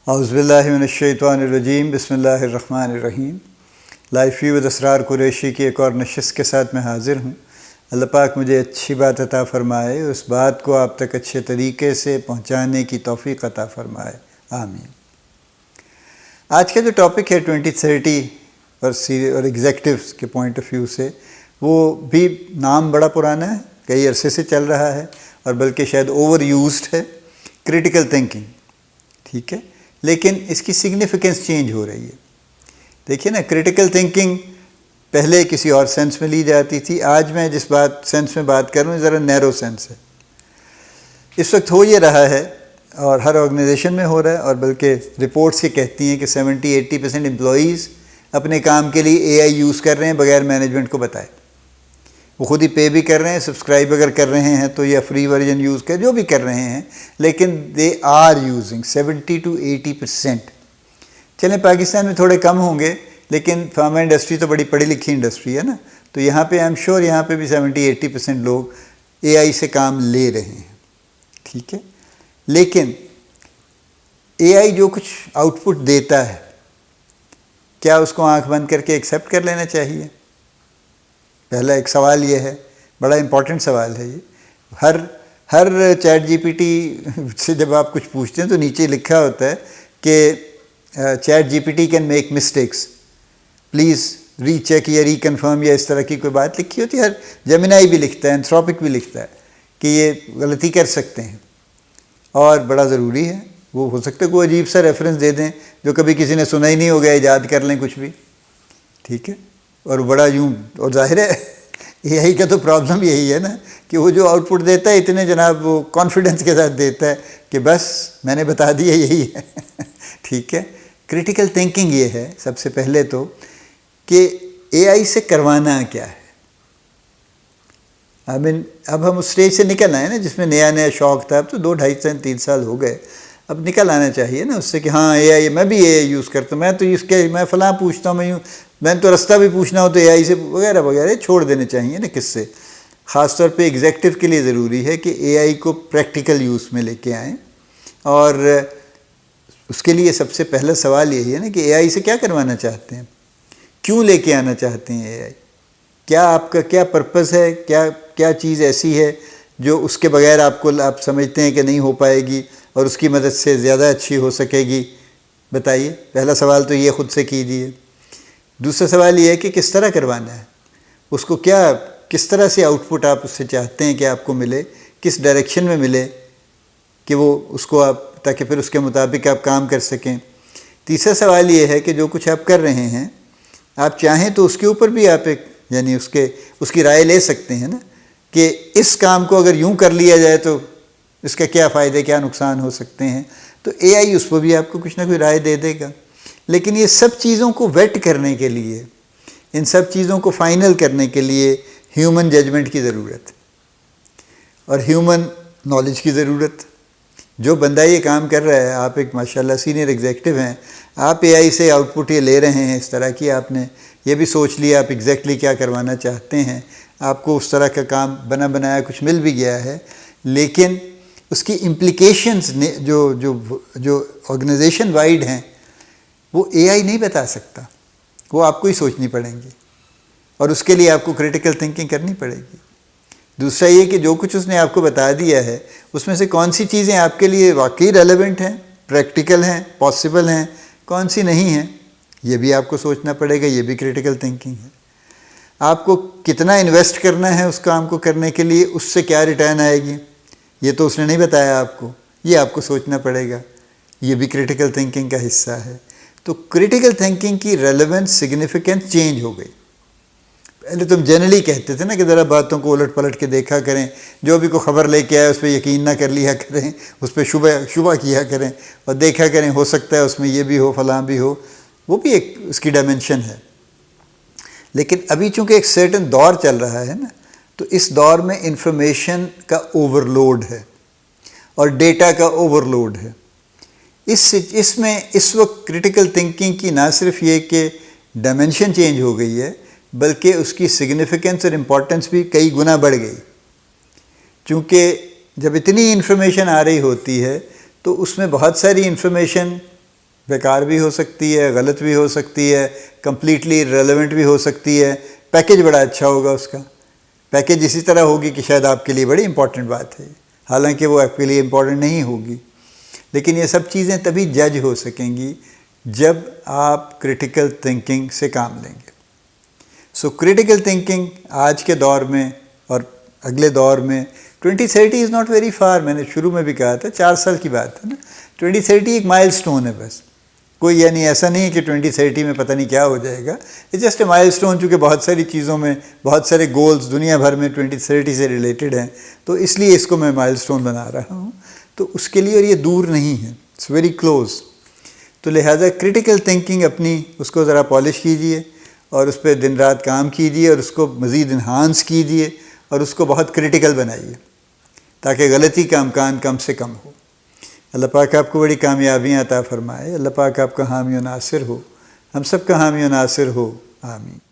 اعوذ باللہ من الشیطان الرجیم، بسم اللہ الرحمن الرحیم۔ لائف ویو ود اسرار قریشی کی ایک اور نشست کے ساتھ میں حاضر ہوں۔ اللہ پاک مجھے اچھی بات عطا فرمائے، اس بات کو آپ تک اچھے طریقے سے پہنچانے کی توفیق عطا فرمائے، آمین۔ آج کا جو ٹاپک ہے 2030 اور ایگزیکٹوز کے پوائنٹ آف ویو سے، وہ بھی نام بڑا پرانا ہے، کئی عرصے سے چل رہا ہے اور بلکہ شاید اوور یوزڈ ہے، کریٹیکل تھنکنگ، ٹھیک ہے، لیکن اس کی سگنیفیکنس چینج ہو رہی ہے۔ دیکھیے نا، کریٹیکل تھنکنگ پہلے کسی اور سینس میں لی جاتی تھی، آج میں جس سینس میں بات کر رہا ہوں ذرا نیرو سینس ہے۔ اس وقت ہو یہ رہا ہے اور ہر آرگنائزیشن میں ہو رہا ہے، اور بلکہ رپورٹس یہ کہتی ہیں کہ 70-80% امپلائیز اپنے کام کے لیے اے آئی یوز کر رہے ہیں بغیر مینجمنٹ کو بتائے۔ وہ خود ہی پے بھی کر رہے ہیں، سبسکرائب اگر کر رہے ہیں تو یا فری ورژن یوز کر، جو بھی کر رہے ہیں، لیکن دے آر یوزنگ 70-80%۔ چلیں پاکستان میں تھوڑے کم ہوں گے، لیکن فارما انڈسٹری تو بڑی پڑھی لکھی انڈسٹری ہے نا، تو یہاں پہ آئی ایم شیور یہاں پہ بھی 70-80% لوگ اے آئی سے کام لے رہے ہیں، ٹھیک ہے۔ لیکن اے آئی جو کچھ آؤٹ پٹ دیتا ہے، کیا اس کو آنکھ بند کر کے ایکسیپٹ کر لینا چاہیے؟ پہلا ایک سوال یہ ہے، بڑا امپورٹنٹ سوال ہے یہ۔ ہر چیٹ جی پی ٹی سے جب آپ کچھ پوچھتے ہیں تو نیچے لکھا ہوتا ہے کہ chat G P T can make mistakes, please recheck یا ری کنفرم، یا اس طرح کی کوئی بات لکھی ہوتی ہے۔ ہر جیمینائی بھی لکھتا ہے، انتھروپک بھی لکھتا ہے کہ یہ غلطی کر سکتے ہیں، اور بڑا ضروری ہے۔ وہ ہو سکتا ہے کوئی عجیب سا ریفرنس دے دیں جو کبھی کسی نے سنا ہی نہیں ہوگا، ایجاد کر لیں کچھ بھی، ٹھیک ہے، اور بڑا یوں، اور ظاہر ہے اے آئی کا تو پرابلم یہی ہے نا کہ وہ جو آؤٹ پٹ دیتا ہے اتنے جناب وہ کانفیڈنس کے ساتھ دیتا ہے کہ بس میں نے بتا دیا یہی ہے، ٹھیک ہے۔ کریٹیکل تھنکنگ یہ ہے سب سے پہلے تو کہ اے آئی سے کروانا کیا ہے۔ اب ہم اس اسٹیج سے نکل آئے نا جس میں نیا شوق تھا، اب تو 2-2.5-3 سال ہو گئے، اب نکل آنا چاہیے نا اس سے کہ ہاں اے آئی، میں بھی اے آئی یوز کرتا ہوں، میں تو میں فلاں پوچھتا ہوں، میں تو رستہ بھی پوچھنا ہو تو اے آئی سے وغیرہ وغیرہ، چھوڑ دینے چاہیے نا کس سے۔ خاص طور پہ ایگزیکٹو کے لیے ضروری ہے کہ اے آئی کو پریکٹیکل یوز میں لے کے آئیں، اور اس کے لیے سب سے پہلا سوال یہی ہے نا کہ اے آئی سے کیا کروانا چاہتے ہیں، کیوں لے کے آنا چاہتے ہیں اے آئی، کیا آپ کا کیا پرپز ہے، کیا چیز ایسی ہے جو اس کے بغیر آپ سمجھتے ہیں کہ نہیں ہو پائے گی اور اس کی مدد سے زیادہ اچھی ہو سکے گی، بتائیے۔ پہلا سوال تو یہ خود سے کیجیے۔ دوسرا سوال یہ ہے کہ کس طرح کروانا ہے، اس کو کس طرح سے آؤٹ پٹ آپ اس سے چاہتے ہیں کہ آپ کو ملے، کس ڈائریکشن میں ملے کہ وہ اس کو آپ، تاکہ پھر اس کے مطابق آپ کام کر سکیں۔ تیسرا سوال یہ ہے کہ جو کچھ آپ کر رہے ہیں، آپ چاہیں تو اس کے اوپر بھی آپ یعنی اس کی رائے لے سکتے ہیں نا کہ اس کام کو اگر یوں کر لیا جائے تو اس کا کیا فائدے کیا نقصان ہو سکتے ہیں، تو اے آئی اس پر بھی آپ کو کچھ نہ کوئی رائے دے دے گا۔ لیکن یہ سب چیزوں کو ویٹ کرنے کے لیے، ان سب چیزوں کو فائنل کرنے کے لیے ہیومن ججمنٹ کی ضرورت اور ہیومن نالج کی ضرورت۔ جو بندہ یہ کام کر رہا ہے، آپ ایک ماشاءاللہ سینئر ایگزیکٹو ہیں، آپ اے آئی سے آؤٹ پٹ یہ لے رہے ہیں اس طرح کی، آپ نے یہ بھی سوچ لیا آپ ایگزیکٹلی کیا کروانا چاہتے ہیں، آپ کو اس طرح کا کام بنا بنایا کچھ مل بھی گیا ہے، لیکن اس کی امپلیکیشنز جو آرگنائزیشن وائڈ ہیں وہ اے آئی نہیں بتا سکتا، وہ آپ کو ہی سوچنی پڑیں گی، اور اس کے لیے آپ کو کریٹیکل تھنکنگ کرنی پڑے گی۔ دوسرا یہ کہ جو کچھ اس نے آپ کو بتا دیا ہے اس میں سے کون سی چیزیں آپ کے لیے واقعی ریلیونٹ ہیں، پریکٹیکل ہیں، پاسبل ہیں، کون سی نہیں ہیں، یہ بھی آپ کو سوچنا پڑے گا، یہ بھی کریٹیکل تھنکنگ ہے۔ آپ کو کتنا انویسٹ کرنا ہے اس کام کو کرنے کے لیے، اس سے کیا ریٹرن آئے گی، یہ تو اس نے نہیں بتایا آپ کو، یہ آپ کو سوچنا پڑے گا، یہ بھی کریٹیکل تھنکنگ کا حصہ ہے۔ تو کریٹیکل تھنکنگ کی ریلیونس، سگنیفیکنس چینج ہو گئی۔ پہلے تم جنرلی کہتے تھے نا کہ ذرا باتوں کو الٹ پلٹ کے دیکھا کریں، جو بھی کوئی خبر لے کے آئے اس پہ یقین نہ کر لیا کریں، اس پہ شبہ کیا کریں، اور دیکھا کریں ہو سکتا ہے اس میں یہ بھی ہو، فلاں بھی ہو، وہ بھی ایک اس کی ڈائمنشن ہے۔ لیکن ابھی چونکہ ایک سرٹن دور چل رہا ہے نا، تو اس دور میں انفارمیشن کا اوور لوڈ ہے اور ڈیٹا کا اوور لوڈ ہے۔ اس میں اس وقت کریٹیکل تھنکنگ کی نہ صرف یہ کہ ڈائمنشن چینج ہو گئی ہے، بلکہ اس کی سگنیفیکنس اور امپورٹنس بھی کئی گنا بڑھ گئی، چونکہ جب اتنی انفارمیشن آ رہی ہوتی ہے تو اس میں بہت ساری انفارمیشن بیکار بھی ہو سکتی ہے، غلط بھی ہو سکتی ہے، کمپلیٹلی ریلیونٹ بھی ہو سکتی ہے، پیکیج بڑا اچھا ہوگا اس کا، پیکیج اسی طرح ہوگی کہ شاید آپ کے لیے بڑی امپورٹنٹ بات ہے، حالانکہ وہ آپ کے لیے امپورٹنٹ نہیں ہوگی. لیکن یہ سب چیزیں تبھی جج ہو سکیں گی جب آپ کریٹیکل تھنکنگ سے کام لیں گے. سو کریٹیکل تھنکنگ آج کے دور میں اور اگلے دور میں 2030 از ناٹ ویری فار. میں نے شروع میں بھی کہا تھا 4 سال کی بات ہے نا. 2030 ایک مائل سٹون ہے بس، کوئی یعنی ایسا نہیں ہے کہ 2030 میں پتہ نہیں کیا ہو جائے گا. اٹس جسٹ اے مائل سٹون. چونکہ بہت ساری چیزوں میں بہت سارے گولز دنیا بھر میں 2030 سے ریلیٹڈ ہیں، تو اس لیے اس کو میں مائل سٹون بنا رہا ہوں. تو اس کے لیے، اور یہ دور نہیں ہے، اٹس ویری کلوز. تو لہٰذا کریٹیکل تھنکنگ اپنی اس کو ذرا پالش کیجئے اور اس پہ دن رات کام کیجئے اور اس کو مزید انہانس کیجئے اور اس کو بہت کریٹیکل بنائیے تاکہ غلطی کا امکان کم سے کم ہو. اللہ پاک آپ کو بڑی کامیابیاں عطا فرمائے. اللہ پاک آپ کا حامی و ناصر ہو، ہم سب کا حامی و ناصر ہو. آمین.